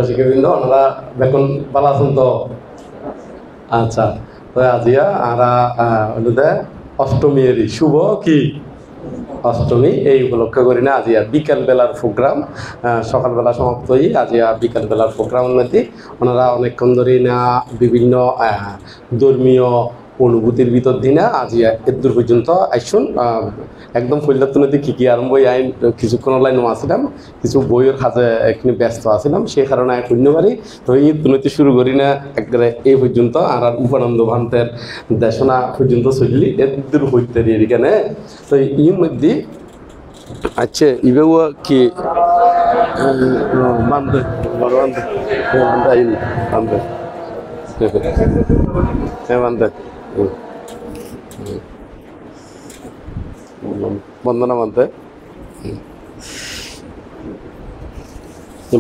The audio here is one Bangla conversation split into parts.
শিক্ষাবৃন্দ ওনারা বেতন ভালো আছেন তো? আচ্ছা, তো আজিয়া আরা অষ্টমী এরই শুভ কি অষ্টমী এই উপলক্ষে করি না আজিয়া বিকাল বেলার প্রোগ্রাম সকালবেলা সমাপ্ত হই আজিয়া বিকাল বেলার প্রোগ্রাম উন্নতি ওনারা অনেকক্ষণ ধরে না বিভিন্ন ধর্মীয় অনুভূতির ভিতর দিনা আজিয়া এদূর পর্যন্ত আইসুন একদম ফৈল্যাতুনতি কী আরম্ভ আইন কিছুক্ষণ লাইন আসছিলাম কিছু বইয়ের কাজে এখানে ব্যস্ত আছিলাম সেই কারণে এক শূন্যবারই তো এই দুর্নীতি শুরু করি না একবারে এই পর্যন্ত আর উপানন্দ ভান্তের দেশনা পর্যন্ত চললি এদূর হইতে এখানে তো এর মধ্যে আচ্ছা ইবেও কি বান্ধে বান্ধে বান্ধে হ্যাঁ বান্ধে বন্দনা বান্ধে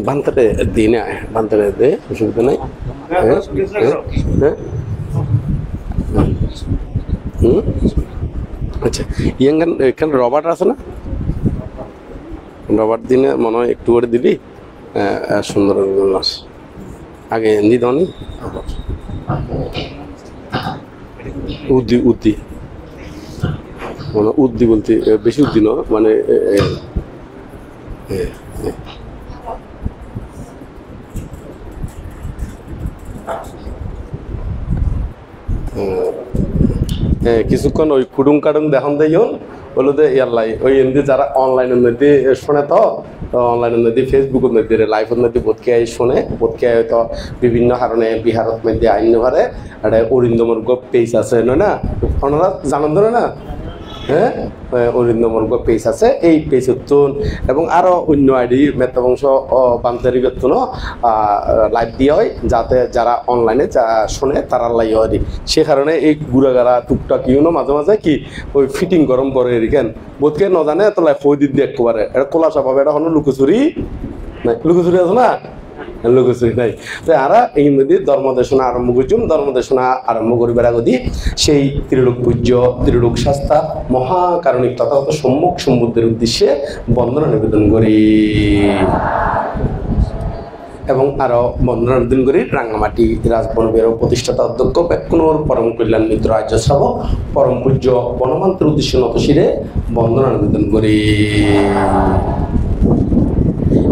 বান্ধতে দিনে বান্ধতে দে অসুবিধা নাই আচ্ছা ইয়াঙ্গান এখানে রবার্ট আছে না রবার্ট দিনে মনে হয় একটু করে দিলি সুন্দর মাস আগে হিন্দি দাওনি উদ্দি উদ্দি মানে উদ্দি বলতে বেশি উদ্দি ন মানে কিছুক্ষণ ওই কুডুং কাডুং দেখান দেয় বলো যে ইয়ারলাই ওই এমনি যারা অনলাইনের মধ্যে শোনে তো অনলাইনের মধ্যে ফেসবুকের মধ্যে লাইভের মধ্যে বোধকে আই শোনে বোধকে হয়তো বিভিন্ন কারণে বিহারের মধ্যে আইন পারে একটা অরিন্দমর পেজ আছে নয় না ওনারা জানান ধরে না হ্যাঁ অরিন্দমর পেজ আছে এই পেজ উত্তন এবং আরও অন্য আইডি মেতাবংশ বান্তারি বেতন লাইভ দিয়ে হয় যাতে যারা অনলাইনে যা শোনে তারা লাই হয় সে কারণে এই গুড়াগাড়া টুকটাক ইউনো মাঝে মাঝে কি ওই ফিটিং গরম করে এরিকেন বোধকে ন জানে তো লাই ফই দিয়ে একবারে এটা খোলা স্বভাব এটা হলো লুকোচুরি নাই লুকোচুরি আছে না লুকোচুরি নাই তো আরা এই মধ্যে ধর্মদেশনা আরম্ভ করছুন ধর্মদেশনা আরম্ভ করিবার আগদি সেই ত্রিলোক পূজ্য ত্রিলোক শাস্তা মহাকারণিক তথাগত সম্মুখ সমুদ্রের উদ্দেশ্যে বন্দনা নিবেদন করি এবং আরো বন্দনা নিবেদন করি রাঙ্গামাটি রাজবনের প্রতিষ্ঠাতা অধ্যক্ষ বেকুনোর পরম কল্যাণ মিত্র আর্য শ্রাবক পরম পূজ্য বনমান্তের উদ্দেশ্যে নতশিরে বন্দনা নিবেদন করি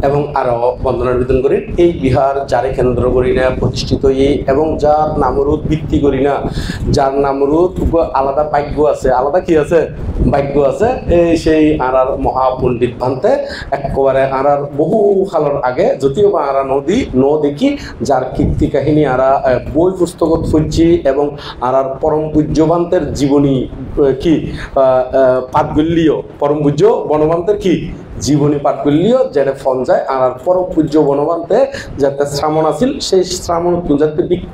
এবং আরো বন্দনা নিবেদন করি এই বিহার যারে কেন্দ্র করি না প্রতিষ্ঠিত এবং যার নামরুদ ভিত্তি করি না যার নামরুদ আলাদা ভাগ্য আছে আলাদা কি আছে ভাগ্য আছে এই সেই আর মহাপণ্ডিত ভান্তে একেবারে আর বহু কালের আগে যদিও বা আর নদী দেখি যার কীর্তি কাহিনী আর বই পুস্তকত ফুলছি এবং আর পরম পূজ্যভান্তের জীবনী কি পাঠগল্লীয় পরম পূজ্য বনভান্তের কি জীবনী পাঠ করলিও যেটা ফোন যায় আর পরম পূজ্য বনবান্তে যাতে শ্রামণ আছিল সেই শ্রামণ যাতে বিক্ষ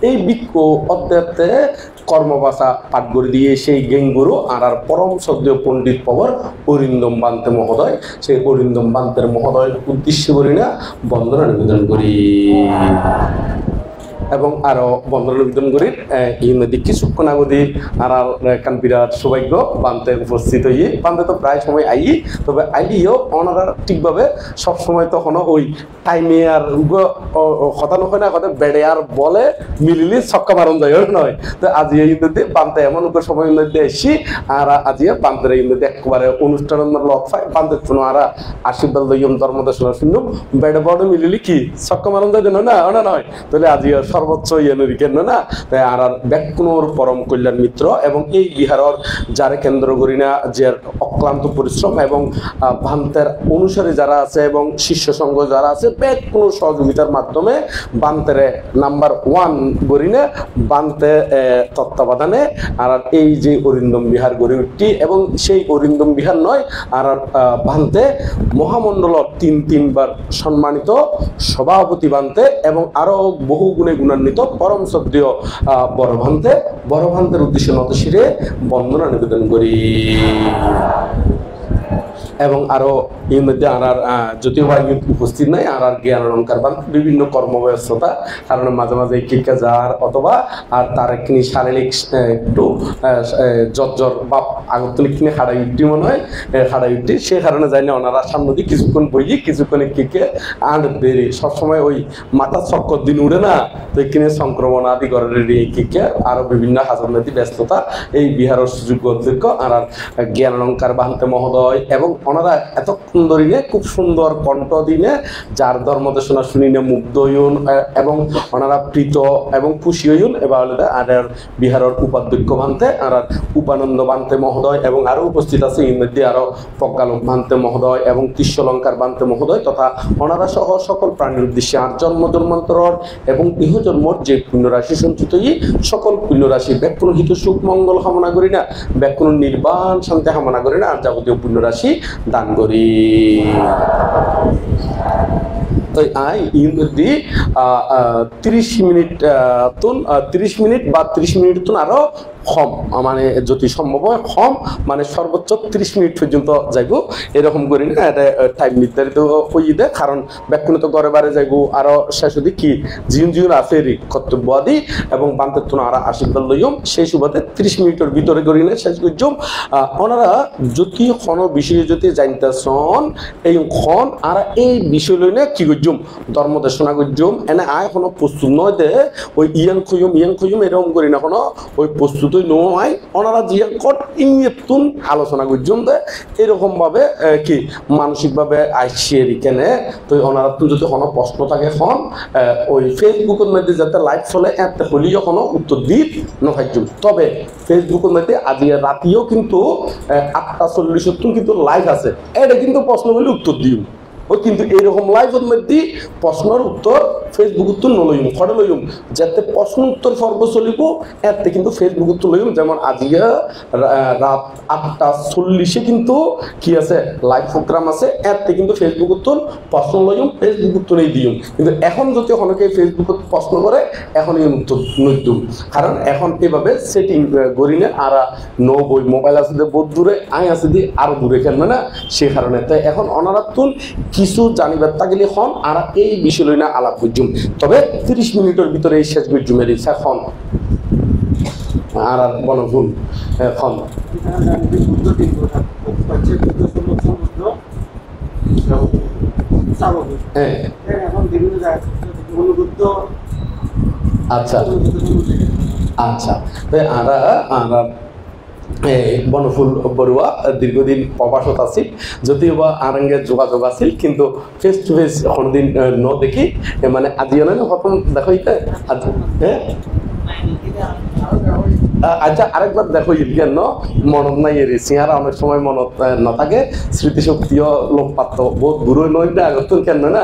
এই বিক্ষ অধ্যায়তে কর্মবাসা পাঠ করে দিয়ে সেই গেঙ্গুরু আর পরম সদ্য পণ্ডিত পবর অরিন্দম বান্তে মহোদয় সেই অরিন্দম বান্তের মহোদয়ের উদ্দেশ্য করি না বন্দনা নিবেদন করি এবং আরো বন্দনা নিবেদন করি ইউনিদি কিছুক্ষণ আগদি আর কান বিরাট সৌভাগ্য বান্তে উপস্থিত হই বান্তে তো প্রায় সময় আই তবে আইলিও ওনারা ঠিকভাবে সবসময় তখন ওই টাইমে আর কথা নয় না কথা বেড়ে আর বলে মিলিলি ছক্কা মারণ যায় নয় তো আজি ইউনিদি বান্তে এমন সময় মধ্যে এসি আর আজি বান্তের ইউনিদি একবারে অনুষ্ঠানের লক পাই বান্তের জন্য আর আশীর্বাদ লইম ধর্মদেশনা শুনল বেড়ে বড় মিলিলি কি ছক্কা মারণ যায় না ওনা নয় তাহলে আজি সর্বোচ্চ ইয়েনুরি কেন না তাই আর বেকুনোর পরম কল্যাণ মিত্র এবং এই বিহারের যারে কেন্দ্র করি না যে অক্লান্ত পরিশ্রম এবং ভান্তের অনুসারী যারা আছে এবং শিষ্য সংঘ যারা আছে বেকুনো সহযোগিতার মাধ্যমে বান্তের নাম্বার 1 গড়ি না বান্তে তত্ত্বাবধানে আর এই যে অরিন্দম বিহার গড়ে উঠটি এবং সেই অরিন্দম বিহার নয় আর বান্তে মহামণ্ডল তিনবার সম্মানিত সভাপতি বান্তে এবং আরো বহু গুণে গুণান্বিত পরম সদ্য বড়ভান্তের উদ্দেশ্যে নতশিরে বন্দনা নিবেদন করি। এবং আরো এর মধ্যে আর যদিও বা উপস্থিত নাই আর জ্ঞান অলঙ্কার বান বিভিন্ন কর্মব্যস্ততা কারণে মাঝে মাঝে কিকা যার অথবা আর তার একটি শারীরিক একটু জ্বর বা আগতলিক কিনে হাড়াই উঠি মনে হয় হাড়াই উঠি সে কারণে যাই না ওনারা সামনে দিয়ে কিছুক্ষণ বইয়ে কিছুক্ষণ কিকে আর বেরিয়ে সবসময় ওই মাথা চক্কর দিন উড়ে না তো এখানে সংক্রমণ আদি করে কিকে আরো বিভিন্ন হাজার নদী ব্যস্ততা এই বিহারের সুযোগ অধ্যক্ষ আর জ্ঞান অলঙ্কার বাহতে মহোদয় এবং ওনারা এতক্ষণ ধরিনে খুব সুন্দর কণ্ঠ দিনে যার ধর্ম দেশনা শুনিনে মুগ্ধ হইন এবং ওনারা প্রীত এবং খুশি হইন এবার আর বিহারের উপাধ্যক্ষ বানতে আর উপানন্দ বানতে মহোদয় এবং আরো উপস্থিত আছে এর মধ্যে আরো প্রজ্ঞালোক বানতে মহোদয় এবং কৃষ্ণলঙ্কার বানতে মহোদয় তথা ওনারা সহ সকল প্রাণীর উদ্দেশ্যে আর জন্ম জন্মান্তর এবং ইহজন্মর যে পুণ্যরাশি সঞ্চিত সকল পুণ্যরাশি ব্যাকুণ হিত সুখ মঙ্গল কামনা করি না ব্যাকুণ নির্বাণ শান্তি কামনা করি না আর যাবতীয় পুণ্যরাশি দান করি তাই I unity 30 minute Tun 30 minute বা 30 মিনিট তুন আরো কম মানে যদি সম্ভব হয় কম মানে সর্বোচ্চ 30 মিনিট পর্যন্ত যাইব এরকম করি না এটা টাইম নির্ধারিত হয়ে দেয় কারণ ব্যাকুণ তো ঘরে বারে যাইব আরো শেষ অবধি কি জিন আছে কর্তব্য আদি এবং বান্তের তুন আর আশীর্বাদ লইম সেই সুবাদে 30 মিনিটের ভিতরে করি না শেষ করছম ওনারা যদি কোনো বিষয়ে যদি জানতেছন এই খন আর এই বিষয় লইনে কি করছম ধর্ম দেশনা করছম এনে আয় কোনো প্রস্তুত নয় দে ওই ইয়াং খুঁজুম এরকম করি না কোনো ওই প্রস্তুত নয় ওনারা জিয়া কট ইংতুন আলোচনা করছম দে এরকম ভাবে কি মানসিকভাবে আইসিয়ে কেনে তো ওনারা তুন যদি কোনো প্রশ্ন থাকে খন ওই ফেসবুকের মধ্যে যাতে লাইভ চলে এতে হলেও কোনো উত্তর দিই নখাইছম তবে ফেসবুকের মধ্যে আজ রাতিও কিন্তু 8:40 কিন্তু লাইভ আছে এটা কিন্তু প্রশ্ন বলে উত্তর দিও ও কিন্তু এইরকম লাইভের মধ্যে প্রশ্নের উত্তর ফেসবুক উত্তর নলইম খড়ে লইম যাতে প্রশ্ন উত্তর পর্ব চলিব এতে কিন্তু ফেসবুক উত্তর লইম যেমন আজকে রাত 8:40 কিন্তু কি আছে লাইভ প্রোগ্রাম আছে এতে কিন্তু ফেসবুক উত্তর প্রশ্ন লইম ফেসবুক উত্তর এই দিম কিন্তু এখন যদি অনেকে ফেসবুকত প্রশ্ন করে এখন এই উত্তর নইতুম কারণ এখন এভাবে সেটিং করিনে আর নো বই মোবাইল আছে বহুত দূরে আই আছে দি আরো দূরে কেন না সে কারণে তাই এখন অনারা তুন কিছু জানিবার তাগিলে খন আর এই বিষয় লই না আলাপ করছুম তবে 30 মিনিটের ভিতরে এই শেষ করছুম এর ইচ্ছা খন আর বনভূম খন আচ্ছা আচ্ছা আর বনফুল বড়ুয়া দীর্ঘদিন প্রবাসত আছিল যদিও বা আরঙ্গে যোগাযোগ আছিল কিন্তু ফেস টু ফেস কোনোদিন ন দেখি মানে আজি নয় প্রথম দেখো হ্যাঁ আচ্ছা আরেকবার দেখো কেন মনত নাই এর চেহারা অনেক সময় মনত নাথাকে স্মৃতিশক্তিও লোক পাত্র বহুত বুড়ো নয় না আগত কেন না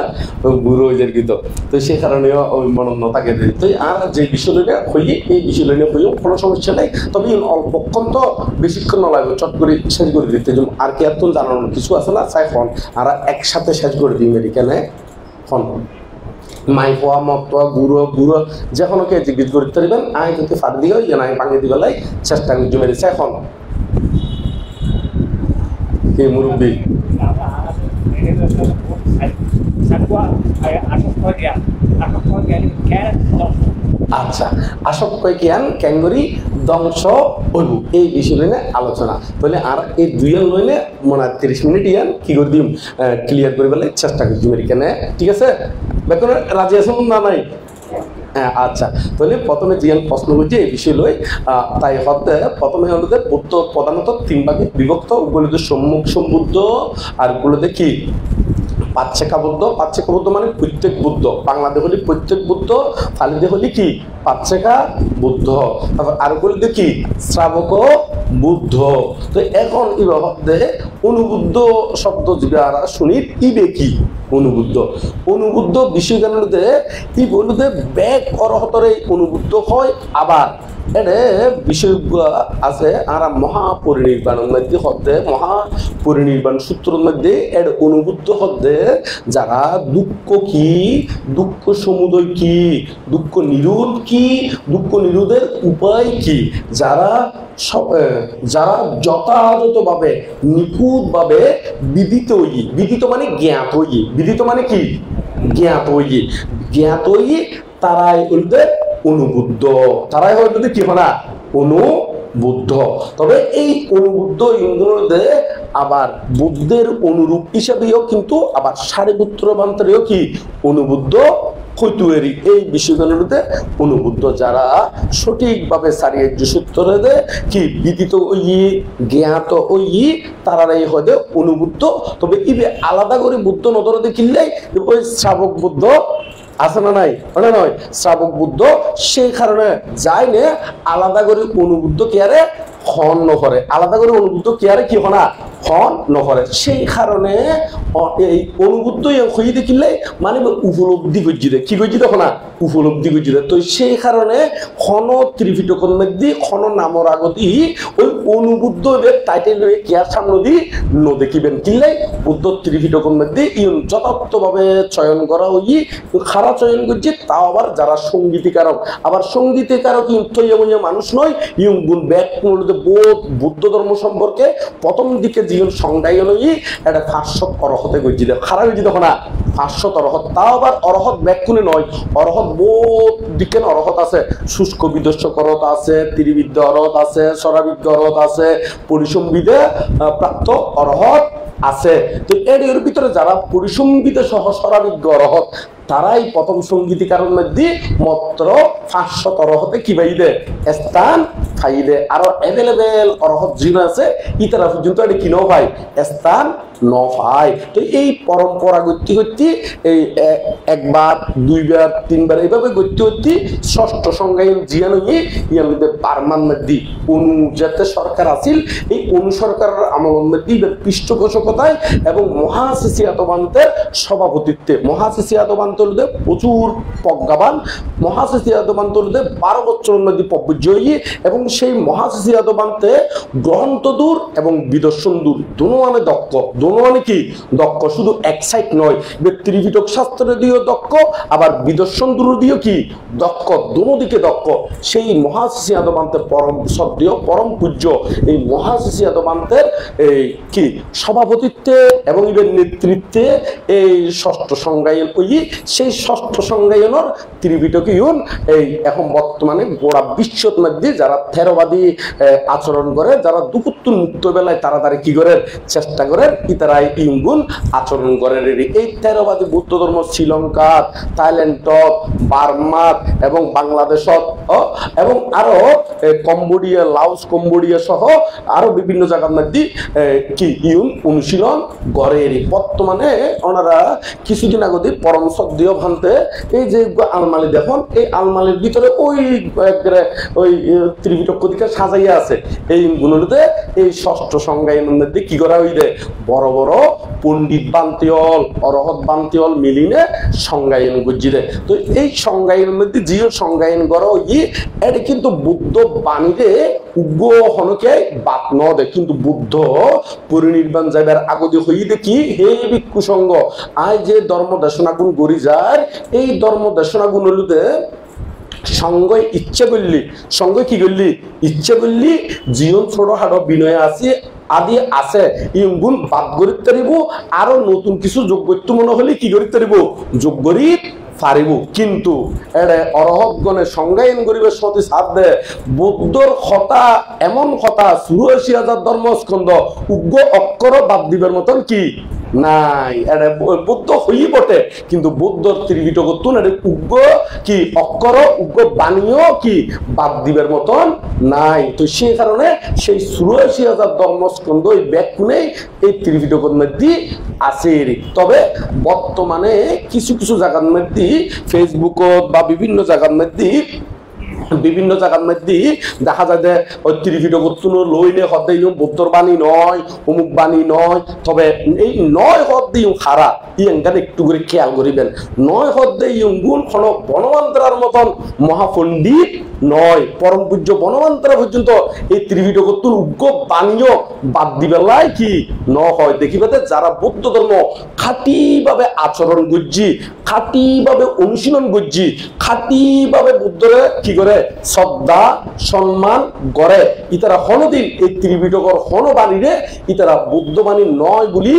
বুড়ো হয়ে যায় কিন্তু তো সেই কারণেও ওই মনত নাথাকে তো আর যে বিষয়টা হইয়ে এই বিষয়টা হইও কোনো সমস্যা নেই তবে অল্পক্ষণ তো বেশিক্ষণ লাগবে চট করে শেষ করে দিতে আর কি এত জানানোর কিছু আছে না চাই ফোন আর একসাথে শেষ করে দিই মেডিকেলে ফোন মাই পোয়া মত গুঁড়ো যে কোনোকে জিজ্ঞেস করতে পারবেন আই যদি ফার দিও যেন আমি পানি দিবেলাই চেষ্টা করছি মেরেছে এখন কি মুরব্বী আচ্ছা আসক্ত জ্ঞান ক্যাঙ্গরি ধ্বংস হইব এই বিষয় নিয়ে আলোচনা তাহলে আর এই দুইজন লইলে মনে 30 মিনিট ইয়ান কি করে দিম ক্লিয়ার করে ফেলে চেষ্টা করছি এখানে ঠিক আছে বেতন রাজি আছেন না নাই আচ্ছা তাহলে প্রথমে জিয়ান প্রশ্ন করছে এই বিষয় লই তাই হতে প্রথমে হলো যে বুদ্ধ প্রধানত 3 ভাগে বিভক্ত ওগুলোতে সম্মুখ সম্বুদ্ধ আর ওগুলোতে কি পাচ্ছেকা বুদ্ধ মানে প্রত্যেক বুদ্ধ বাংলাদেশ হলি প্রত্যেক বুদ্ধ ফালিদে হলি কি পাচ্ছেকা বুদ্ধ তারপর আর বলতে কি শ্রাবক বুদ্ধ তো এখন এই ভাবে অনুবুদ্ধ শব্দ যারা শুনি ইবে কি অনুবুদ্ধ বিষয় জানতে ই বলতে ব্যাগ অরহতরে অনুবুদ্ধ হয় আবার এটা বিষয়গুলো আছে আর মহাপরিনির্বাণের মধ্যে হতে মহাপরিনির্বাণ সূত্রের মধ্যে এর অনুবুদ্ধ হতে যারা দুঃখ কি দুঃখ সমুদয় কি দুঃখ নিরোধ কি দুঃখ নিরোধের উপায় কি যারা যারা যথাযথভাবে নিখুঁতভাবে বিদিত হই, বিদিত মানে জ্ঞাত হই, বিদিত মানে কি জ্ঞাত হই, জ্ঞাত হই তারাই হইতে অনুবুদ্ধ, তারাই হইতে কি হনা অনুবুদ্ধ। তবে এই অনুবুদ্ধ ইন্দ্রদের আবার বুদ্ধের অনুরূপ হিসাবেও কিন্তু আবার সারিপুত্র বান্তরেও কি অনুবুদ্ধ কৈতুয়েরি এই বিষয়গুলোতে অনুবুদ্ধ, যারা সঠিকভাবে সারিয়ে সূত্রে দে কি বিদিত ওই জ্ঞাত ওই তারাই হয়তো অনুবুদ্ধ। তবে ইবে আলাদা করে বুদ্ধ নজরে দেখিলে ওই শ্রাবক বুদ্ধ আছে না নাই, মানে নয় শ্রাবক বুদ্ধ সেই কারণে যাই নে আলাদা করে অনুবুদ্ধ কেয়ারে খন নকরে, আলাদা করে অনুবুদ্ধ কেয়ারে কি হনা খন নকরে। সেই কারণে এই অনুবুদ্ধ হয়ে দেখিলে মানে উপলব্ধি করছি দে কি করছি দেখো না উপলব্ধি করছি দে। তো সেই কারণে খন ত্রিপিটকের মধ্যে খন নামর আগতি ওই অনুবুদ্ধ টাইটেল কেয়ার সামনে দি নদেখিবেন কিনলে বুদ্ধ ত্রিপিটকের মধ্যে যথার্থভাবে চয়ন করা হই খারাপ চয়ন করছে। তাও আবার যারা সঙ্গীতিকারক, আবার সঙ্গীতিকারক মানুষ নয় ইউং গুণ ব্যাক বুদ্ধ ধর্ম সম্পর্কে প্রথম দিকে জীবন সংজ্ঞায় লই এটা 500 অরহতে গজি দেয় খারাপ গজি দেখো না 500 অরহত। তাও আবার অরহত ব্যাকুনে নয়, অরহত বহুত দিকে অরহত আছে, শুষ্ক বিদস্য অরহত আছে, ত্রিবিদ্য অরহত আছে, সরাবিজ্ঞ অরহত আছে, পরিসম্বিদে প্রাপ্ত অরহত আছে। তো এর ভিতরে যারা পরিসম্বিত সহ সরাবিজ্ঞ অরহত তারাই প্রথম সঙ্গীতিকারের মধ্যে মাত্র 500 অরহতে কি পাইদে স্থান পাইদে। আরো অ্যাভেলেবেল অরহত যিন আছে ইতারা পর্যন্ত এটা কিনো পাই স্থান ন পায়। তো এই পরম্পরা গতি করতে এই একবার দুইবার তিনবার এইভাবে গতি করতে ষষ্ঠ সংজ্ঞায়ন জিয়ান ইয়ার মধ্যে বার্মার মধ্যে অনু যাতে সরকার আছিল এই অনু সরকারের আমলের মধ্যে পৃষ্ঠপোষকতায় এবং মহাশিশিয়াতবান্তের সভাপতিত্বে, মহাশিশিয়াতবান্ত প্রচুর প্রজ্ঞাবান, মহাশিশিয়াতবান্তরদের 12 বছরের মধ্যে প্রবজ্য এবং সেই মহাশিশিয়াতবান্তে গ্রন্থ দূর এবং বিদর্শন দূর দোনোয়ানে দক্ষ, দোনোয়ানে কি দক্ষ, শুধু এক সাইড নয় ত্রিপিটক শাস্ত্রে দিয়েও দক্ষ আবার বিদর্শন দূর দিয়েও কি দক্ষ, দোনো দিকে দক্ষ। সেই মহাশিশিয়াতবান্তের পরম সদ্য পরম পূজ্য এই মহাশিশিয়াতবান্তের এই কি সভাপতিত্বে এবং এর নেতৃত্বে এই ষষ্ঠ সংজ্ঞায়ন ওই সেই ষষ্ঠ সংজ্ঞায়নের ত্রিপিটকে এই এখন বর্তমানে গোড়া বিশ্বর মধ্যে যারা থেরবাদী আচরণ করে, যারা দুপুত্তুর মুক্ত বেলায় তাড়াতাড়ি কি করে চেষ্টা করে ইতারাই ইঙ্গুন আচরণ করে। এই থেরবাদী বৌদ্ধ ধর্ম শ্রীলঙ্কা, থাইল্যান্ডত, বার্মাত এবং বাংলাদেশত এবং আরো কম্বোডিয়া, লাওস, কম্বোডিয়া সহ আরো বিভিন্ন জায়গার মধ্যে কি অনুশীলন করে। বর্তমানে ওনারা কিছুদিন আগে পরম সদ্য ভান্তে এই যে আলমারি দেখুন এই আলমারির ভিতরে ওই ওই ত্রিপিটক কতিকা সাজাইয়া আছে এই গুণতে এই ষষ্ঠ সংজ্ঞায়নের মধ্যে কি করা হইলে বড় বড় পণ্ডিত বান্তিয়ল অরহত বান্তিয়ল মিলিনে সংজ্ঞায়ন গজিরে। তো এই সংজ্ঞায়নের মধ্যে যে সংজ্ঞায়ন করা হই এটা কিন্তু বুদ্ধ বাণীতে উগ্র হনকে বাত ন দে, কিন্তু বুদ্ধ পরিনির্বাণ যাইবার আগদি হই দেখি হে ভিক্ষু সংঘ আয় যে ধর্ম দেশনা গুণ গড়ি যায় এই ধর্ম দেশনা গুণ হলুতে সঙ্গ ইচ্ছে করলি, সঙ্গ কি করলি ইচ্ছে করলি জীবন ছোট হাড় বিনয় আছে আদি আছে ইগুণ বাদ গরিব তারিব আরো নতুন কিছু যোগ করতে মনে হলে কি করিতে পারিব যোগ গরিব পারিব। কিন্তু এড়ে অরহতগণে সংজ্ঞায়ন গরিবের সতী সাথ দে বুদ্ধর কথা এমন কথা 84,000 ধর্মস্কন্ধ উগ্র অক্ষর বাদ দিবার মতন কি নাই। এটা বুদ্ধ হই বটে কিন্তু বুদ্ধর ত্রিপিটকতুন এটা উগ্র কি অক্ষর উগ্র বাণীও কি বাদ দিবার মতন নাই। তো সেই কারণে সেই 84,000 ধর্মস্কন্ধ এই ব্যাকুনেই এই ত্রিপিটকের মধ্যে আছে। তবে বর্তমানে কিছু কিছু জায়গার মধ্যে ফেসবুকত বা বিভিন্ন জায়গার মধ্যে দেখা যায় যে ওই ত্রিপিটক লইলে হদাই বুদ্ধর বাণী নয় অমুক বাণী নয়। তবে এই নয় হদ হদ্দে ইউং খারা ইয়াঙ্গান একটু করে খেয়াল করিবেন নয় হদ্দে ইয়ুঙ্গুন কোন বনমান্ত্রার মতন মহাপণ্ডিত নয় পরম পূজ্য বনমান্ত্রা পর্যন্ত এই ত্রিপিটকতুন উগ্র বাণীয় বাদ দিবেলাই কি ন হয় দেখিবাতে যারা বৌদ্ধ ধর্ম খাঁটিভাবে আচরণ করছি খাঁটিভাবে অনুশীলন করছি খাঁটিভাবে বুদ্ধরে কি করে শ্রদ্ধা সম্মান করে ইতারা হনদিন এই ত্রিপিটকর হনবাণীরে ইতারা বুদ্ধবাণী নয় বলি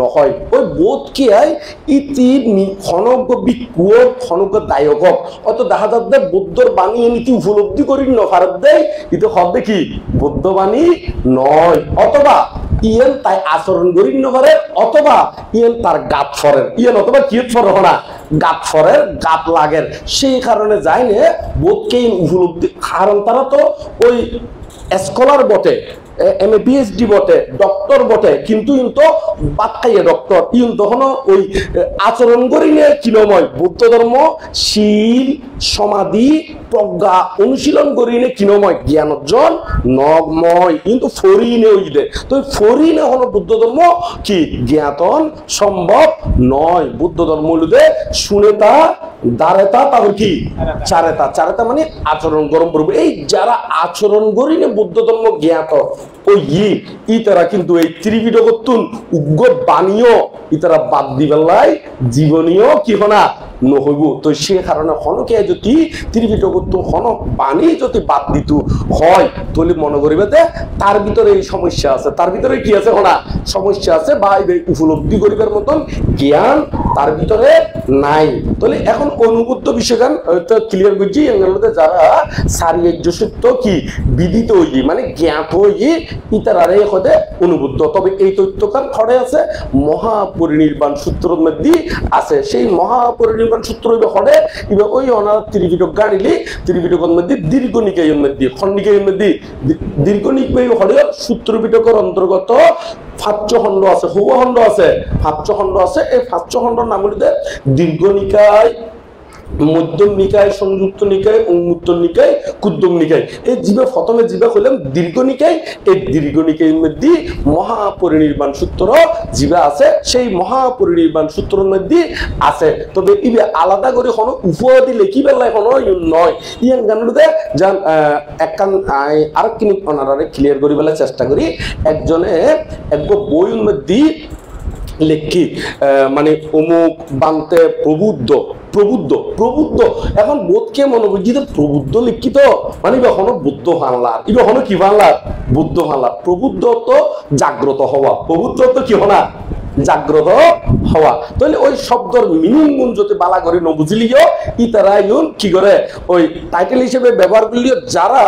নহয় ওই বোধ কি হয় ইতি খনজ্ঞ বিক্ষুয় খনজ্ঞ দায়ক অত দেখা যাচ্ছে বুদ্ধর বাণী নীতি উপলব্ধি করি নফারত দেয় ইতে হবে কি বুদ্ধবাণী নয় অথবা ইয়েন তাই আচরণ করি নপারে অথবা ইয়েন তার গাত ফরের ইয়েন অথবা কিয়ত ফর না গাত ফরের গাত লাগের সেই কারণে যায় না বোধকে উপলব্ধি কারণ তারা তো ওই স্কলার বটে এম এ পিএইচডি বটে ডক্টর বটে কিন্তু ইনতো বাদ খাইয়ে ডক্টর ইন তখন ওই আচরণ করি নিয়ে কিনময় বৌদ্ধ ধর্ম শীল সমাধি প্রজ্ঞা অনুশীলন করি নিয়ে কিনময় জ্ঞান অর্জন নগময় কিন্তু ফরিনে ওই দে তো ফরিনে হলো বুদ্ধ ধর্ম কি জ্ঞাতন সম্ভব নয় বুদ্ধ ধর্ম হলুদে শুনেতা দারেতা তারপর কি চারেতা চারেতা মানে আচরণ গরম করবো এই যারা আচরণ করি নিয়ে বুদ্ধ ধর্ম জ্ঞাত ওই ইতারা কিন্তু এই ত্রিপিটকতুন উগ্র বাণীয় ইতারা বাদ দিবেলাই জীবনীয় কি হনা নহইব তো সে কারণে হনকে যদি ত্রিপিটকতুন হন বাণী যদি বাদ দিত হয় তাহলে মনে করিবে তার ভিতরে এই সমস্যা আছে তার ভিতরে কি আছে হনা সমস্যা আছে বা উপলব্ধি করিবার মতন জ্ঞান তার ভিতরে নাই তাহলে এখন অনুবুদ্ধ বিষয়গান ক্লিয়ার করছি এগুলোতে যারা সারিজ্য সত্য কি বিদিত হই মানে জ্ঞাত হই ইতারারে হতে অনুবুদ্ধ তবে এই তথ্যকান খড়ে আছে মহাপরিনির্বাণ সূত্রের মধ্যে আছে সেই মহাপরিনির্বাণ সূত্র হড়ে এবার ওই অনার ত্রিপিটক গাড়িলি ত্রিপিটকের মধ্যে দীর্ঘনিকায়ের মধ্যে খণ্ডিকায়ের মধ্যে দীর্ঘনিকায় হড়ে সূত্র পিটকের অন্তর্গত ফাচ্চখণ্ড আছে হুবখণ্ড আছে ফাচ্চখণ্ড আছে এই ফাচ্চখণ্ডর নাম হলিতে দীর্ঘনিকায় মধ্যম নিকায় সংযুক্ত নিকায় উন্মুক্ত নিকায় কুদ্দম নিকায় এই জীবে প্রথমে জীবে হইলাম দীর্ঘ নিকায় এই দীর্ঘ নিকায়ের মধ্যে মহাপরিনির্বাণ সূত্র জীবে আছে সেই মহাপরিনির্বাণ সূত্রের মধ্যে আছে তবে ইবে আলাদা করে কোনো উপাধি লিখি বেলায় কোনো নয় ইয়ান গানুতে যান একখান আর কিনি ওনারে ক্লিয়ার করি বেলা চেষ্টা করি একজনে এক বইয়ের মধ্যে লেখি মানে অমুক বান্তে প্রবুদ্ধ প্রবুদ্ধ প্রবুদ্ধ এখন বোধকে মনে করছি যে প্রবুদ্ধ লিখিত মানে এখনো বুদ্ধ বাংলার এখনো কি বাংলার বুদ্ধ বাংলা প্রবুদ্ধ তো জাগ্রত হওয়া প্রবুদ্ধ তো কি হনা জাগ্রত হওয়া তাহলে ওই শব্দর মিনিং গুণ যদি বালা করে নবুঝলিও ইতারা ইউন কি করে ওই টাইটেল হিসেবে ব্যবহার করলিও যারা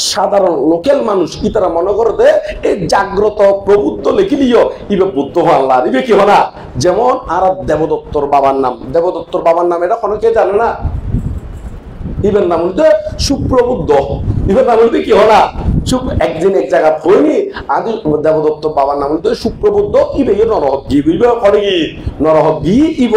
সাধারণ লোকাল মানুষ ইতারা মনে করে এই জাগ্রত প্রবুদ্ধ লিখিলিও ইবে বুদ্ধ বাংলা ইবে কি হনা যেমন আর দেবদত্তর বাবার নাম এটা কোনো কে জানে না ইবের নাম হইতে সুপ্রবুদ্ধ ইবের নাম হইতে কি হনা একদিন এক জায়গা হয়নি আদি দেবদত্ত বাবার নাম হইতে সুপ্রবুদ্ধ ইবে নরহত গি ইবে করে কি নরহত গি ইব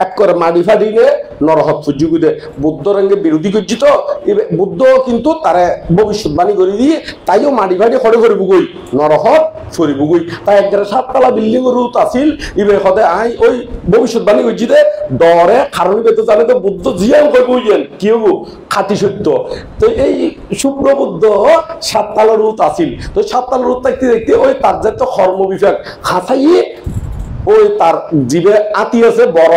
এক করে মাটি ফাটি নে নরহত ফুজুগুদে বুদ্ধ রঙে বিরোধী করছি তো ইবে বুদ্ধ কিন্তু তারে ভবিষ্যৎবাণী করে দিয়ে তাইও মাটি ফাটি খড়ে করে বুগই নরহত ফরি বুগই তাই একবারে 7তলা বিল্ডিং এর রুট আছিল ইবে হতে আই ওই ভবিষ্যৎবাণী করছি দে ডরে কারণ বেতে জানে তো বুদ্ধ জিয়াও কই বুঝেন কি হবো খাঁটি সত্য তো এই সুপ্রবুদ্ধ 7তলা রুট আছিল তো 7তলা রুট দেখতে দেখতে ওই তার যে তো কর্ম বিভাগ হাসাই ওই তার জীবে আতি আছে বড়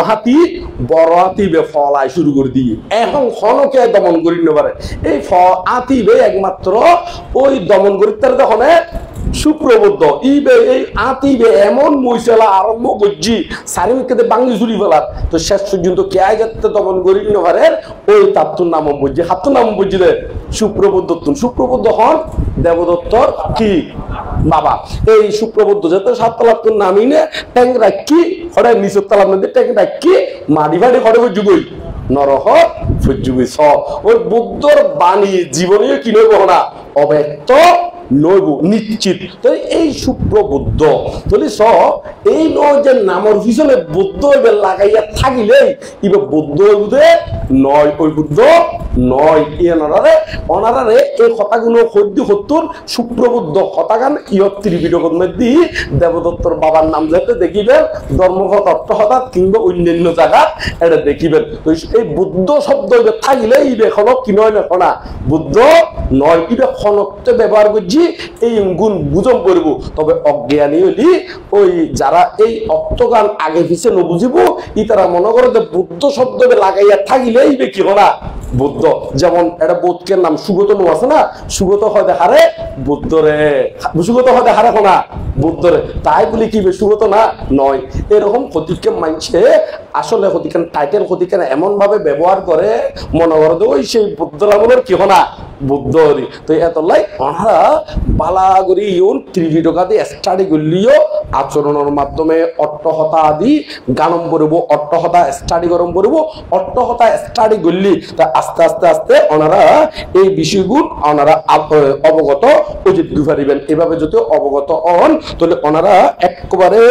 হাতি বে ফলাই শুরু করে দিয়ে এখন খনকে দমন করি পারে এই আতিবে একমাত্র ওই দমন করি তার তখন সুপ্রবুদ্ধ ইবে এই আতিবে এমন মইসেলা আরম্ভ করছি সারিমিকে বাঙি চুরি ফেলার তো শেষ পর্যন্ত কে যাতে দমন করি পারে ওই তাত্তুর নাম বুঝছি হাতুর নাম বুঝছিলে সুপ্রবুদ্ধ হন দেবদত্তর কি বাবা এই সুপ্রবুদ্ধ যাতে 7তলার নামি নে ট্যাং রাখি হরে নিচের তলার মধ্যে ট্যাং রাখি মাটি ফাটি হরে বুঝুগই নরহত ফুজুগই ওই বুদ্ধর বাণী জীবনীয় কি নয় না অব্যক্ত নইব নিশ্চিত। তো এই শুক্র বুদ্ধ যদি স এই নয় যে নামর পিছনে বুদ্ধ হইবে লাগাইয়া থাকিলেই ইবে বুদ্ধ হইবে নয়, ওই বুদ্ধ নয়। অনারারে এই কথাগুলো সদ্য সত্তর শুক্র বুদ্ধ কথাগান ইয়ত ত্রিপিটকের মধ্যে দেবদত্তর বাবার নাম যাতে দেখিবেন, ধর্মপথ অর্থহতা কিংবা অন্যান্য জায়গা এটা দেখিবেন। তো এই বুদ্ধ শব্দ থাকিলে ইবে খনক কি নয় না বুদ্ধ নয়, ইবে খনকতে ব্যবহার করছি এই গুণ বুঝম করব। তবে অজ্ঞানী হলি ওই যারা এই অর্থগান আগে পিছিয়ে নবুঝিব ই তারা মনে করে যে বুদ্ধ শব্দ লাগাইয়া থাকিলে ইবে কি না বুদ্ধ। যেমন একটা বোধকের নাম সুগত নো আছে না, সুগত হয় দেখারে বুদ্ধরে, সুগত হয় দেখারে না বুদ্ধরে, তাই বলি কি সুগত না নয়। এরকম ক্ষতিকে মানছে আসলে ক্ষতিকান টাইটেল ক্ষতিকান এমন ভাবে ব্যবহার করে মনে করে ওই সেই বুদ্ধরামনের কি না বুদ্ধ। তো এত লাই ওনারা বালাগরি ইউন ত্রিপিটকা দিয়ে স্টাডি করলিও আচরণের মাধ্যমে অট্টহতা আদি গানম করব, অট্টহতা স্টাডি গরম করব, অট্টহতা স্টাডি করলি তা আস্তে আস্তে আস্তে ওনারা এই বিষয়গুলো ওনারা অবগত বুঝতে পারিবেন। এভাবে যদি অবগত হন তাহলে ওনারা একেবারে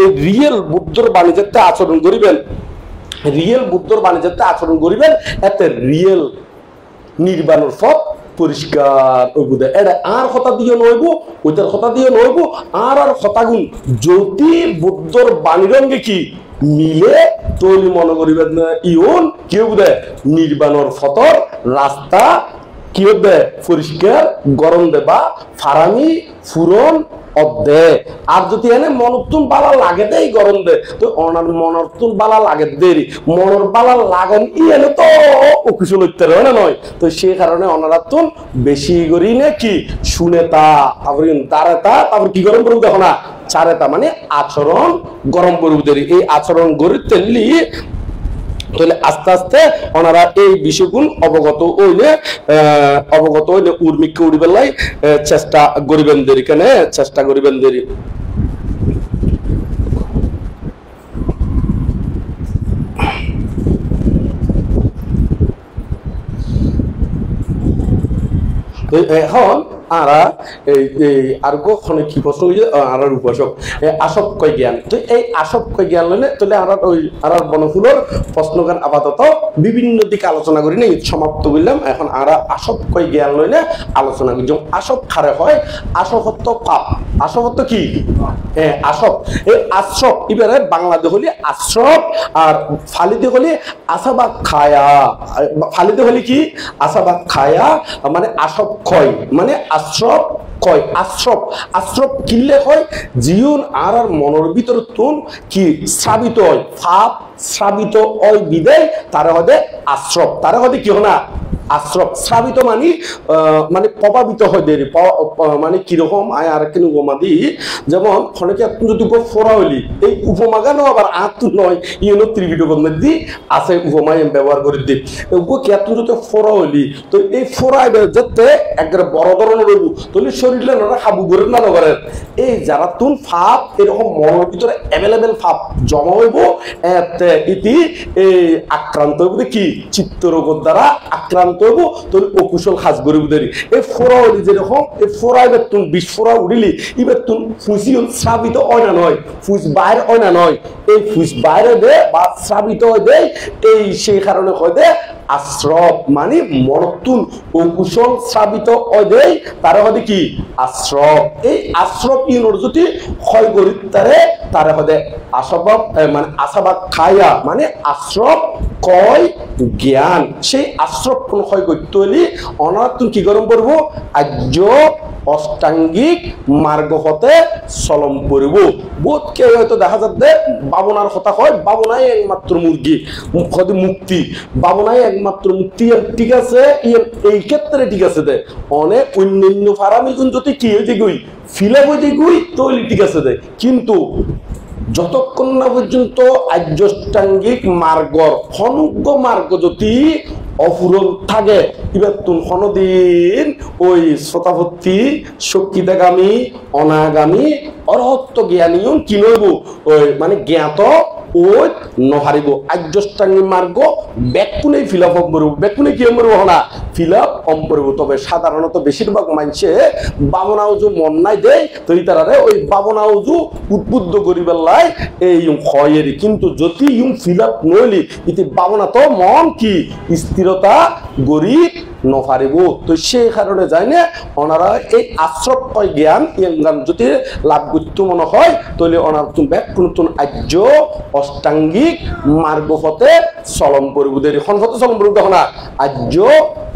এই রিয়েল বুদ্ধর বাণিজ্যতে আচরণ করিবেন, রিয়েল বুদ্ধর বাণিজ্যতে আচরণ করিবেন, এতে রিয়েল নির্বাণের পথ পরিষ্কার হইব। এটা আর কথা দিয়ে নইব, ওইটার কথা দিয়ে নইব, আর কথাগুন যদি বুদ্ধর বাণীরঙ্গে কি মিলে তৈরি মনে করিবেন না ইউন কি হবে নির্বাণের পথর রাস্তা কি হবে পরিষ্কার গরম দেবা ফারামি ফুরন অদে। আর যদি এনে মনতুন বালা লাগে দেই গরম দে তো অনার মনতুন বালা লাগে দেরি মনর বালা লাগন ই এনে তো ও কিছু লইতে হয় না নয়। তো সেই কারণে অনারাতুন বেশি করি না কি শুনে তা তারপর তারে তা তারপর কি গরম করব দেখো না চারেতা মানে আচরণ গরম করব দেরি। এই আচরণ গড়ে তেললি তাহলে আস্তে আস্তে ওনারা এই বিষয়গুলো অবগত হইলে উর্মিকে উড়িবেলাই চেষ্টা করিবেন দেরি, কেন চেষ্টা করিবেন দেরি। এখন আরা আর কি প্রশ্ন হয়েছে আর উপাসক আসক্য জ্ঞান। তো এই আসক্য জ্ঞান লইলে তাহলে আর বনফুলের প্রশ্নগান আপাতত বিভিন্ন দিকে আলোচনা করি নাই সমাপ্ত করলাম। এখন আর আসক্য জ্ঞান লইলে আলোচনা করি। যেমন আসক খারে হয় আসক্ত পাপ, আসক্ত কি আসক, এই আশ্রপ এবারে বাংলাদেশ হলি আশ্রপ আর ফালিতে হলি আশাবা খায়া, ফালিতে হলি কি আশাবা খায়া মানে আসক ক্ষয় মানে আশ্রপ কয়। আশ্রপ আশ্রপ কিনলে হয় জীবন আর মনের ভিতর তুন কি শ্রাবিত হয় ফাপ শ্রাবিত হয় বিদায় তারা হবে আশ্রপ, তারা হবে কি না আশ্রপ। শ্রাবিত মানে মানে প্রভাবিত হয় দেরি মানে কিরকম আয় আর কেন উপমা দি যেমন অনেকে যদি ফোরা হইলি এই উপমা গান আবার আত নয় ইউনো ত্রিপিটকের মধ্যে আছে উপমা ব্যবহার করে দিই কেতন যদি ফোরা হইলি তো এই ফোরা যেতে একবারে বড় ধরনের রইব তাহলে শরীরে না খাবু করে না নগরের এই যারা তুন ফাপ এরকম মনের ভিতরে অ্যাভেলেবেল ফাপ জমা হইব ইতি এই আক্রান্ত হইব কি চিত্তরোগের দ্বারা আক্রান্ত তোর অকুশল খাস গরিব দেরি এই ফোরা হইলি যেরকম এই ফোরা এবার তুন বিষ ফোরা উঠিলি এবার তুন ফুসি শ্রাবিত হয় না নয় ফুস বাইরে হয় না নয় এই ফুস বাইরে দে বা শ্রাবিত হয়ে দেয় এই সেই কারণে হয় দে আশ্রপ মানে মনতুন অকুশল শ্রাবিত হয় দেয় তারা হয় কি আশ্রপ। এই আশ্রপ ইউনোর যদি ক্ষয় করি তারা হয় আশাবাব মানে আশাবাদ খায়া মানে আশ্রপ কয় জ্ঞান। সেই আশ্রপ কোন ক্ষয় করতে হলে অনাথ কি গরম করবো আর্য অষ্টাঙ্গিক মার্গ হতে চলম করব। বোধকে হয়তো দেখা যাচ্ছে বাবনার কথা হয় বাবনাই একমাত্র মুরগি মুক্তি, বাবনাই একমাত্র মুক্তি ঠিক আছে এই ক্ষেত্রে ঠিক আছে দে অনেক অন্যান্য ফারামি গুণ যদি কি হয়ে গুই ফিলে হয়ে গুই তৈরি ঠিক আছে দে কিন্তু যতক্ষণ না পর্যন্ত আর্যষ্টাঙ্গিক মার্গর অনুজ্ঞ মার্গ যদি অপূরণ থাকে এবার তুন কোনদিন ওই শ্রোতাভর্তি শক্তিদাগামী অনাগামী অরহত্ব জ্ঞানীয় কি নইব ওই মানে জ্ঞাত ওই নহারিব আর্যষ্টাঙ্গিক মার্গ ব্যাকুনে ফিলাপ করব ব্যাকুনে কি করব না ফিল আপ অম্পরিব। তবে সাধারণত বেশিরভাগ মানুষে বাবনা উজু মন নাই দেয়, তো তারারে ওই বাবনা উজু উদ্বুদ্ধ করিবার লাই এই হয়ের। কিন্তু যদি ফিল আপ নইলি ইতি বাবনা তো মন কি স্থিরতা গরিব নফারিব। তো সেই কারণে যায় না ওনারা এই আশ্রয় জ্ঞান যদি লাভ করতে মনে হয় তাহলে ওনার নতুন আর্য অষ্টাঙ্গিক মার্গ পথে চলন পরিব দেরি। কোন পথে চলন পরিব দেখো না, আর্য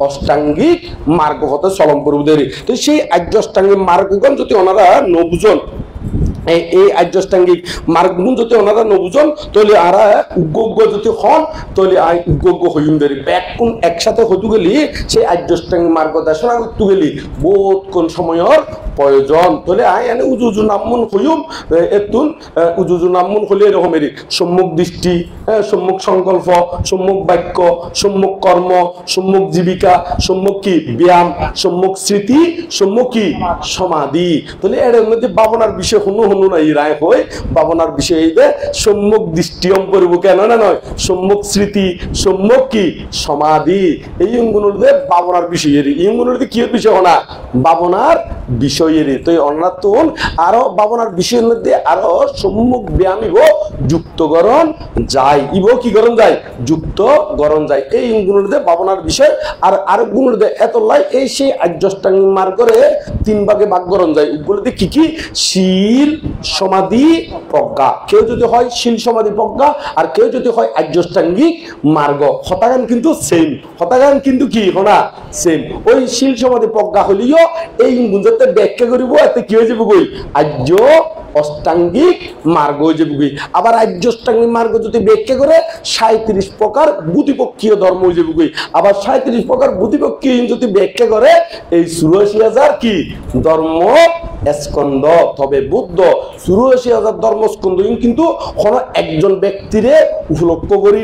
অষ্টাঙ্গিক মার্গ পথে চলন পরিব দেরি। তো সেই আর্য অষ্টাঙ্গিক মার্গগণ যদি ওনারা নবুজন, এই আর্যষ্টাঙ্গিক মার্গগুণ যদি ওনারা নবুজন তাহলে আর উগ্য যদি হন তাহলে উগ্য হইম দেরি। ব্যাকুণ একসাথে হইতে গেলি সেই আর্যষ্টাঙ্গিক মার্গ দেশনা করতে গেলি বহুত কোন সময়ের প্রয়োজন। তাহলে এনে উজু নামমন হইম এতুন উজু নামমন হলে এরকমেরই সম্মুখ দৃষ্টি, সম্মুখ সংকল্প, সম্মুখ বাক্য, সম্মুখ কর্ম, সম্মুখ জীবিকা, সম্মুখ কি ব্যায়াম, সম্মুখ স্মৃতি, সম্মুখ কি সমাধি। তাহলে এর মধ্যে ভাবনার বিষয় হনু নাই রায় হই ভাবনার বিষয় এই যে সম্মুখ দৃষ্টি অম্পরিব কেন না নয় সম্মুখ স্মৃতি, সম্মুখ কি সমাধি। এই অঙ্গুনের ভাবনার বিষয়ের ইঙ্গুনের কি বিষয় না ভাবনার বিষয়ের। তো অন্যতম আরো ভাবনার বিষয়ের মধ্যে আরো সম্মুখ ব্যায়ামিব যুক্তকরণ যায়, ইব কি করণ যায় যুক্তকরণ যায়। এই গুণের ভাবনার বিষয় আর আরেক গুণের এত লাই এই সেই আর্যষ্টাঙ্গিক মার্গরে 3 ভাগে ভাগ করণ যায়। ওগুলোতে কি কি শীল সমাধি প্রজ্ঞা। কেউ যদি হয় শীল সমাধি প্রজ্ঞা আর কেউ যদি হয় আর্যষ্টাঙ্গিক মার্গ, হতাগান কিন্তু সেম, হতাগান কিন্তু কি হনা সেম। ওই শীল সমাধি প্রজ্ঞা হলিও এই গুণতে ব্যাখ্যা করিব এতে কি হয়ে যাবে গই আর্য অষ্টাঙ্গিক মার্গ হয়ে যাবে গই। আবার আর্য অষ্টাঙ্গিক মার্গ যদি ব্যাখ্যা করে 37 প্রকার বুদ্ধিপক্ষীয় ধর্ম হয়ে যাবে গই। আবার 37 প্রকার বুদ্ধিপক্ষীয় যদি ব্যাখ্যা করে এই 84,000 কি ধর্ম স্কন্ধ। তবে বুদ্ধ 84,000 ধর্মস্কন্ধ কিন্তু কোনো একজন ব্যক্তিরে উপলক্ষ করি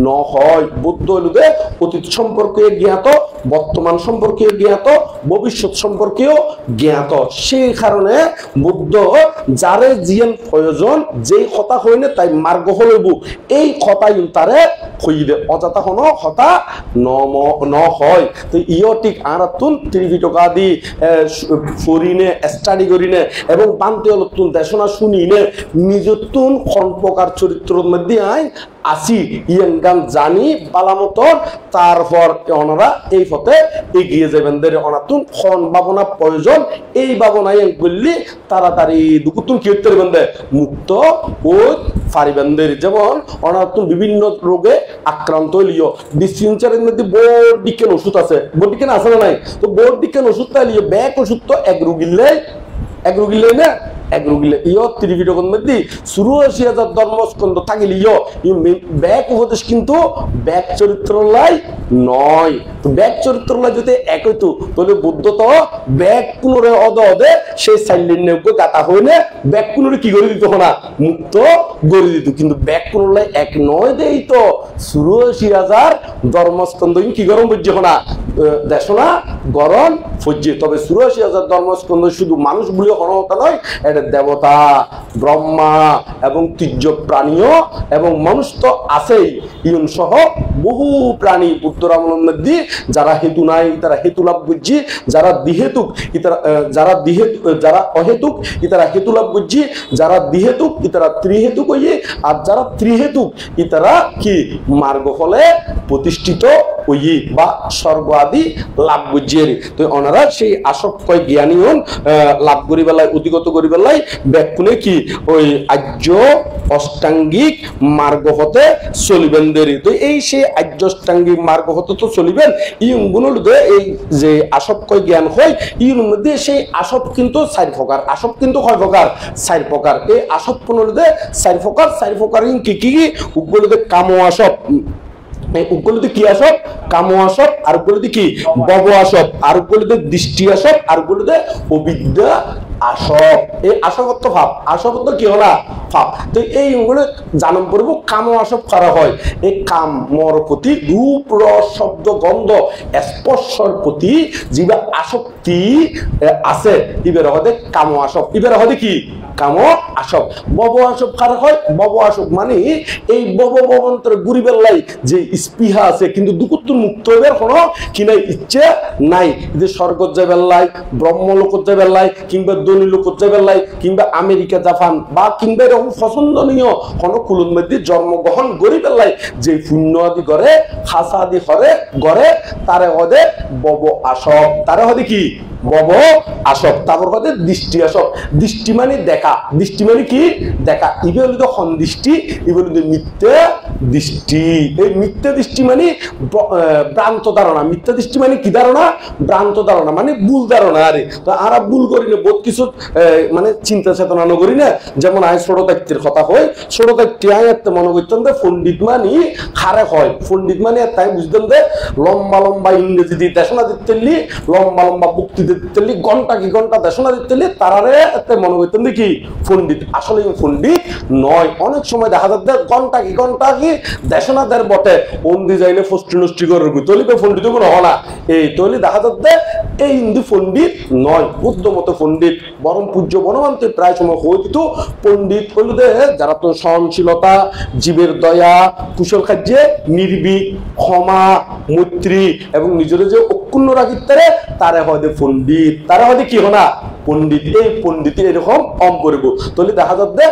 না হয়। বুদ্ধ হইলে অতীত সম্পর্কে জ্ঞাত, বর্তমান সম্পর্কে জ্ঞাত, ভবিষ্যৎ সম্পর্কেও জ্ঞাত। সেই কারণে বুদ্ধ যারে জিয়ান প্রয়োজন যেই কথা হইনে তাই মার্গ হলব এই কথাই তারে হইবে অযথা কোনো কথা ন হয়। তো ইও ঠিক আরাতুন ত্রিপিটকা দি ফরিনে স্টাডি করিনে এবং বান্তি অলতুন দেশনা শুনিনে নিজতুন কোন প্রকার চরিত্রের মধ্যে আই আসি ইয়ান গান জানি বালামতো তারপর ওনারা এই পথে এগিয়ে যাবেন। দের অনাতুন খন ভাবনা প্রয়োজন এই ভাবনা বললি তাড়াতাড়ি দুকুতুন কি করতে পারবেন মুক্ত ও পারিবেন। যেমন অনাতুন বিভিন্ন রোগে আক্রান্ত হইলিও ডিসপেন্সারির মধ্যে বোর্ড বিজ্ঞান ওষুধ আছে, বোর্ড বিজ্ঞান আছে না নাই? তো বোর্ড বিজ্ঞান ওষুধটা লিও ব্যাক ওষুধ তো এক রোগীলে না এক রোগীলে ইয় ত্রিপিটকের মধ্যে 84,000 ধর্মস্কন্ধ থাকিলিও ব্যাক উপদেশ কিন্তু ব্যাক চরিত্র লাই নয়। তো ব্যাক চরিত্র লাই যদি এক হইতো তাহলে বুদ্ধ তো ব্যাক পুনরে অদে সেই সাইলেন্ট গাতা হইলে ব্যাক পুনরে কি করে দিত না মুক্ত গড়ে দিত। কিন্তু ব্যাক পুনর এক নয় দেই তো 84,000 ধর্মস্কন্ধ কি গরম বুঝছে না দেশনা গরম ফজ্জে। তবে 84,000 ধর্মস্কন্ধ শুধু মানুষ বলে কোনো কথা নয়, এটা দেবতা, ব্রহ্মা এবং তির্য প্রাণীও এবং মানুষ তো আছেই ইউন সহ বহু প্রাণী বুদ্ধরামনের মধ্যে যারা হেতু নাই তারা হেতু লাভ বুঝছি, যারা দিহেতুক যারা অহেতুক ইতারা হেতু লাভ বুঝছি, যারা দিহেতুক ইতারা ত্রিহেতুক হইয়ে আর যারা ত্রিহেতুক ইতারা কি মার্গ ফলে প্রতিষ্ঠিত হইয়ে বা স্বর্গ আদি লাভ বুঝিয়ে। তো ওনারা সেই আসক্ত জ্ঞানী হন লাভ করি বেলায় অধিগত করি বেলায় ব্যাকুণে কি ওই আর্য অষ্টাঙ্গিক মার্গ হতে চলিবেন দেরি। তো এই সেই আর্য অষ্টাঙ্গিক মার্গ হতে তো চলিবেন ইগুলোর এই যে আসক্ত জ্ঞান হয় ইর মধ্যে সেই আসপ কিন্তু 4 প্রকার, আসপ কিন্তু 6 প্রকার 4 প্রকার। এই আসপ পুনরুদে 4 প্রকার 4 প্রকার কি কি উগুলোতে কাম আসপ, উগুলোতে কি আসপ কাম আসপ, আর উগুলোতে কি বব আসপ, আর উগুলোতে দৃষ্টি আসপ, আর উগুলোতে অবিদ্যা আসপ। এই আসক্ত ভাব আসক্ত কি হলা ভাব। তো এইগুলো জানান পড়ব কাম আসপ করা হয়। এই কাম মর প্রতি রূপ রস শব্দ গন্ধ স্পর্শর প্রতি যেবা আসক্তি আছে ইবের হদে কাম আসপ, ইবের হদে কি কাম আসব বব আসব কার হয় বব আসব মানে এই বব ববন্তর গুরি বেল্লাই যে স্পৃহা আছে কিন্তু দুকুত্তর মুক্ত হইবার কোনো কি নাই ইচ্ছে নাই যে স্বর্গত যায় বেল্লাই ব্রহ্মলোকত যায় বেল্লাই কিংবা দনিলোকত যায় বেল্লাই কিংবা আমেরিকা জাপান বা কিংবা এরকম পছন্দনীয় কোনো কুলুর মধ্যে জন্মগ্রহণ করি বেল্লাই যে পুণ্য আদি করে খাসা আদি করে গড়ে তারে হদে বব আসব তারে হদে কি বব আসব তারপর হদে দৃষ্টি আসব দৃষ্টি মানে দেখা দৃষ্টি মানে কি দেখা ইবে হলো সন্দিষ্টি ইবে হলো মিথ্যা দৃষ্টি এই মিথ্যা দৃষ্টি মানে ভ্রান্ত ধারণা মিথ্যা দৃষ্টি মানে কি ধারণা ভ্রান্ত ধারণা মানে ভুল ধারণা আরে তো আর ভুল করি না বহুত কিছু মানে চিন্তা চেতনা করি না যেমন আয় ছোট দায়িত্বের কথা হয় ছোট দায়িত্ব আয় মনে করতেন যে পণ্ডিত মানে খারে হয় পণ্ডিত মানে তাই বুঝতেন যে লম্বা লম্বা ইংরেজি দিয়ে দেশনা দিতে লম্বা লম্বা বক্তৃতা দিতে ঘন্টা কি ঘন্টা দেশনা দিতে তারারে মনে করতেন যে কি পণ্ডিত আসলে পণ্ডিত নয় অনেক সময় দেখা যাচ্ছে ঘন্টা কি দেশনা দেড় বটে অন্দি যাইলে ফষ্টি নষ্টি করে তলিপে পণ্ডিত কোনো হয় না এই তলি দেখা যাচ্ছে এই হিন্দু পণ্ডিত নয় বুদ্ধ মতো পণ্ডিত বরং পূজ্য বনবন্তে প্রায় সময় হইত পণ্ডিত হইল যে যারা তো সহনশীলতা জীবের দয়া কুশল কার্যে নির্ভীক ক্ষমা মৈত্রী এবং নিজের যে অক্ষুণ্ণ রাখিতে তারা হয়তো পণ্ডিত তারা হয়তো কি হনা পণ্ডিত এই পণ্ডিত এরকম অম করব তাহলে দেখা যাচ্ছে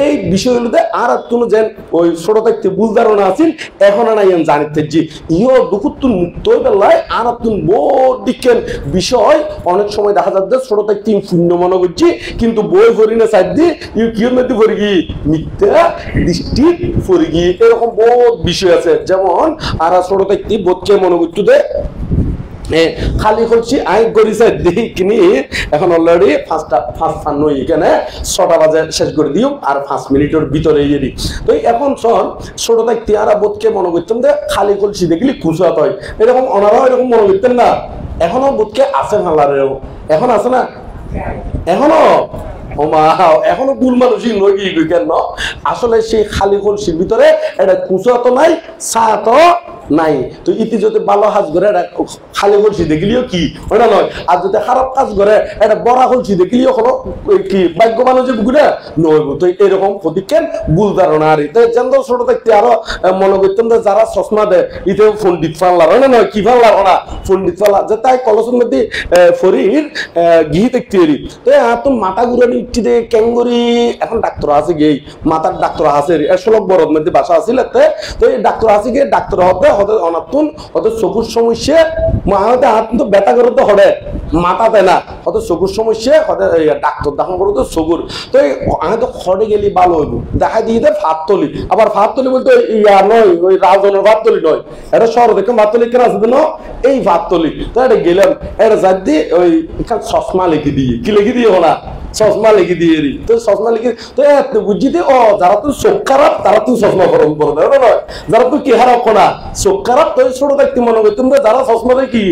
এই বিষয়গুলোতে আর তুমি যেন ওই ছোট থাকতে ভুল ধারণা আছিল এখন নাই জানিতে যে ইও দুকুত্তুন মুক্ত হয়ে পেলায় আর তুমি বহুত দিকেন বিষয় অনেক সময় দেখা যাচ্ছে ছোট থাকতে শূন্য মনে করছি কিন্তু বই পড়ি না সাইড দিয়ে ইউ কি মধ্যে পড়ি গিয়ে মিথ্যা দৃষ্টি পড়ি গিয়ে এরকম বহুত বিষয় আছে যেমন আর ছোট থাকতে বোধকে মনে করতো যে খালি করছি আই গরিছে দেখি এখন অলরেডি 5:05 এখানে 6টা বাজে শেষ করে দিও আর 5 মিনিটের ভিতরে এরি তো এখন সন ছোট থাকতে আর বোধকে মনে করতাম যে খালি করছি দেখলি খুশাত হয় এরকম ওনারাও এরকম মনে করতেন না এখনো বোধকে আছে ভালারেও এখন আছে না এখনো এখনো ভুল মানুষই নয় কি কেন আসলে সেই খালি কলসির ভিতরে এটা কুচা তো নাই চা তো নাই তো ইতি যদি ভালো কাজ করে এটা খালি কলসি দেখলিও কি ওটা নয় আর যদি খারাপ কাজ করে এটা বড়া কলসি দেখলিও কোনো কি ভাগ্যবান যে বুকুটা নইব তো এরকম প্রতিকেন ভুল ধারণা আর তো যেন ছোট থাকতে আরো মনে করতাম যে যারা চশমা দেয় ইতে পণ্ডিত ফাল্লার হয় না নয় কি ফাল্লার ওরা পণ্ডিত ফাল্লা যে তাই কলসের মধ্যে ফরির ঘি দেখতে এরি তো তো মাথা ঘুরানি উঠছি দে ক্যাঙ্গুরি এখন ডাক্তার আছে গিয়ে মাথার ডাক্তার আছে এসলক বড় মধ্যে বাসা আছিল তো এই ডাক্তার আছে গিয়ে ডাক্তার হবে হতে অনাতুন হতে চকুর সমস্যা মাতে হাত তো ব্যথা করে তো হরে মাথাতে না হতে চকুর সমস্যা হতে ডাক্তার দেখান করো তো চকুর তো আমি তো খড়ে গেলি ভালো হইব দেখা দিয়ে ভাত তলি আবার ভাত তলি বলতে ইয়া নয় ওই রাজনের ভাত তলি নয় এটা শহর দেখে ভাত তলি কেন আসবে না এই ভাত তলি তো এটা গেলাম এটা যার দিয়ে ওই চশমা লিখে দিয়ে কি লিখে দিয়ে না চশমা লিখে দিয়ে তো চশমা লিখে তো বুঝি দিয়ে ও যারা তো চোখ খারাপ তারা তো চশমা গরম করে দেয় নয় যারা তো কি খারাপ না চোখ খারাপ তো ছোট থাকতে মনে করতাম যারা চশমা দেখি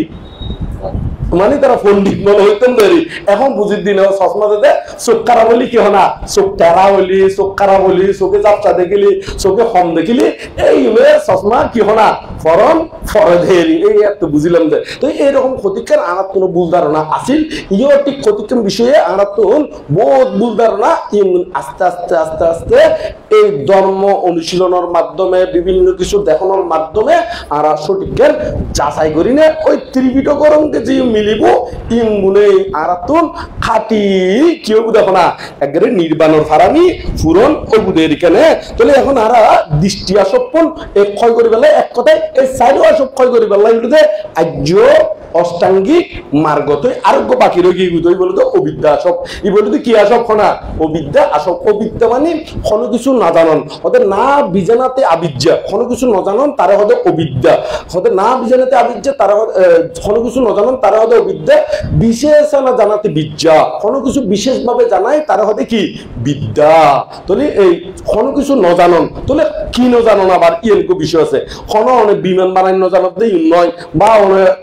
মানে তারা পণ্ডিত মনে হইতেন তৈরি এখন বুঝির দিন চশমা দিতে চোখ খারাপ হলি কি হনা চোখ টেরা হলি চোখ খারাপ হলি চোখে জাপচা দেখিলি চোখে কম দেখিলি এই চশমা কি হনা ফরম ফরধেরি এই এত বুঝিলাম যে তো এইরকম ক্ষতিকার আনার কোনো ভুল ধারণা আছিল ইও ঠিক ক্ষতিকার বিষয়ে আনার তো বহুত ভুল ধারণা আস্তে আস্তে আস্তে আস্তে এই ধর্ম অনুশীলনের মাধ্যমে বিভিন্ন কিছু দেখানোর মাধ্যমে আর সঠিক যাচাই করি না ওই ত্রিপিটকরণকে যে মিলিব ইংগুনে আরাতুন খাটি কেউ দেখো না একবারে নির্বাণর ফারামি ফুরন ওই বুধের এখানে তাহলে এখন আর দৃষ্টি আসপন এক ক্ষয় করি বেলায় এক কথায় এই সাইডও আসপ ক্ষয় করি বেলায় আর্য অষ্টাঙ্গিক মার্গত আরোগ্য বাকি রয়ে গিয়ে বলে তো অবিদ্যা আসব ই বলে তো কি আসব না অবিদ্যা আসব অবিদ্যা মানে কোনো কিছু না জানন ওদের না বিজানাতে আবিদ্যা কোনো কিছু না জানন তারা হতে অবিদ্যা ওদের না বিজানাতে আবিদ্যা তারা কোনো কিছু না জানন তারা হতে অবিদ্যা বিশেষ না জানাতে বিদ্যা কোনো কিছু বিশেষভাবে জানায় তারা হতে কি বিদ্যা তাহলে এই কোনো কিছু না জানন তাহলে কি না জানন আবার ইয়েনকো বিষয় আছে কোনো অনেক বিমান বানাই না জানাতে নয় বা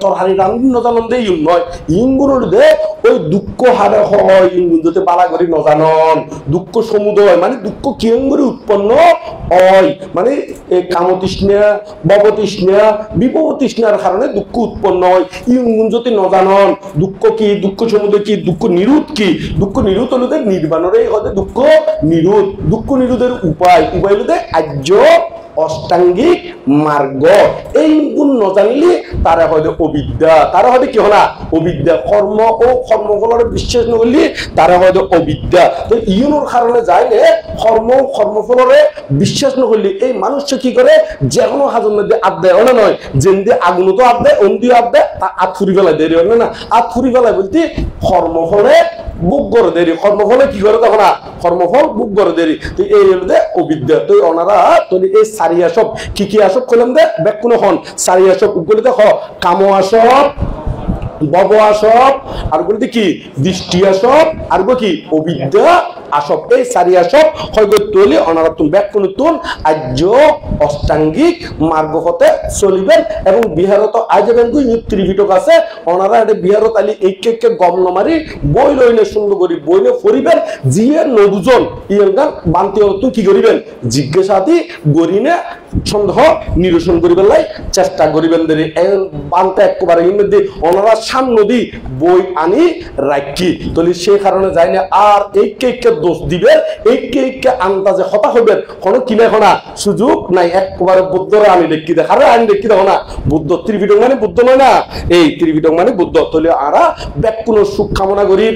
তরহারি রান নজানন দে ইউন নয় ইংগুলোর দে ওই দুঃখ হারে হয় ইংগুন যদি বালা করি নজানন দুঃখ সমুদয় মানে দুঃখ কিয়ঙ্গরি উৎপন্ন হয় মানে এই কামতৃষ্ণা ভবতৃষ্ণা বিভবতৃষ্ণার কারণে দুঃখ উৎপন্ন হয় ইংগুন যদি নজানন দুঃখ কি দুঃখ সমুদয় কি দুঃখ নিরোধ কি দুঃখ নিরোধ হলো নির্বাণরে হতে দুঃখ নিরোধের উপায় হলো আর্য অষ্টাঙ্গিক মার্গ। এই গুণ ন জানলে তারা হয়তো অবিদ্যা, তারা হয়তো কি হলা অবিদ্যা, কর্ম ও কর্মফলের বিশ্বাস নকরলে তারা হয়তো অবিদ্যা। তো ইউনোর কারণে যাইলে কর্মফলরে বিশ্বাস নকরলে এই মানুষটা কি করে যে কোনো হাজর মধ্যে আড্ডায় ওনা নয় যেন দিয়ে আগুন তো আড্ডায় অন্দিও আড্ডায় তা আত ফুরি ফেলায় দেরি হয় না, আত ফুরি ফেলায় বলতে কর্মফলে বুক করে দেরি, কর্মফলে কি করে দেখো না কর্মফল বুক করে দেরি। তো এই হলো অবিদ্যা। তো ওনারা তো এই সারিয়া সব কি আসব কইলাম দে ব্যাকুণ হন সারিয়া সব উগলে দেখো কাম আসব, বব আসব, আর বলতে কি দৃষ্টি আসব, আর কি অবিদ্যা আসব। এই সারি আসব হয়তো তৈলি ওনারা তুমি ব্যাকুণ তুন আর্য অষ্টাঙ্গিক মার্গ হতে চলিবেন। এবং বিহারত আজ ব্যাংকুই ত্রিপিটক আছে ওনারা এটা বিহারত আলি একে গম নমারি বই লইলে সুন্দর করি বই নে ফরিবেন জিয়ে নবুজন ইয়ান বান্তি তুই কি করিবেন জিজ্ঞাসাদি গরিনে সন্দেহ নিরসন করিবেন লাই চেষ্টা করিবেন দেরি বান্তে একবারে মধ্যে ওনারা সামনে দি বই আনি রাখি তলি সেই কারণে যাই না আর এইকে দোষ দিবে এইকে আন্দাজে হতা হইবে কোনো কিনে খনা সুযোগ নাই। একবারে বুদ্ধরা আনি দেখি দেখ আরে আনি দেখি দেখো না বুদ্ধ ত্রিপিটক মানে বুদ্ধ নয় না, এই ত্রিপিটক মানে বুদ্ধ। তলি আরা ব্যাকুণ সুখ কামনা করি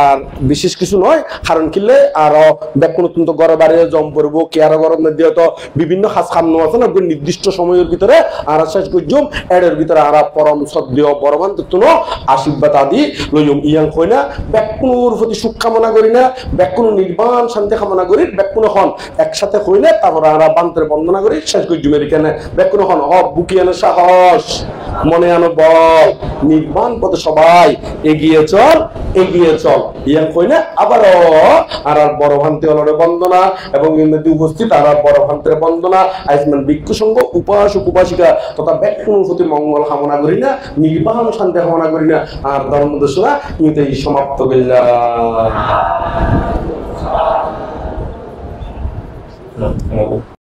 আর বিশেষ কিছু নয় কারণ কিনলে আর ব্যাকুণ তুমি তো ঘরে বাড়ি জম পড়বো কেয়ার গরম মধ্যে তো বিভিন্ন হাজ খামনো আছে না নির্দিষ্ট সময়ের ভিতরে আর শেষ করছুম এর ভিতরে আর পরম সদ্য বরমান তুনো আশীর্বাদ আদি লইম ইয়াং কই না ব্যাকুণর প্রতি সুখ কামনা করি না, ব্যাকুণ নির্বাণ শান্তি কামনা করি, ব্যাকুণ হন একসাথে হইলে তারপর আমরা বান্তের বন্দনা করি শেষ করছুম এখানে ব্যাকুণ হন বুকি আনো সাহস মনে আনো বল নির্বাণ পথে সবাই এগিয়ে চল ইয়াং কই না আবার আর বড় ভান্তি অলরে বন্দনা এবং ইন্দ্রদি উপস্থিত আর বড় ভান্তের বন্দনা আইসমান ভিক্ষু সংঘ উপাসক উপাসিকা তথা ব্যাকুণ প্রতি মঙ্গল কামনা করি না, নির্বাণ শান্তি কামনা করি না। আর ধর্ম দেশরা ইউতেই সমাপ্ত করলাম।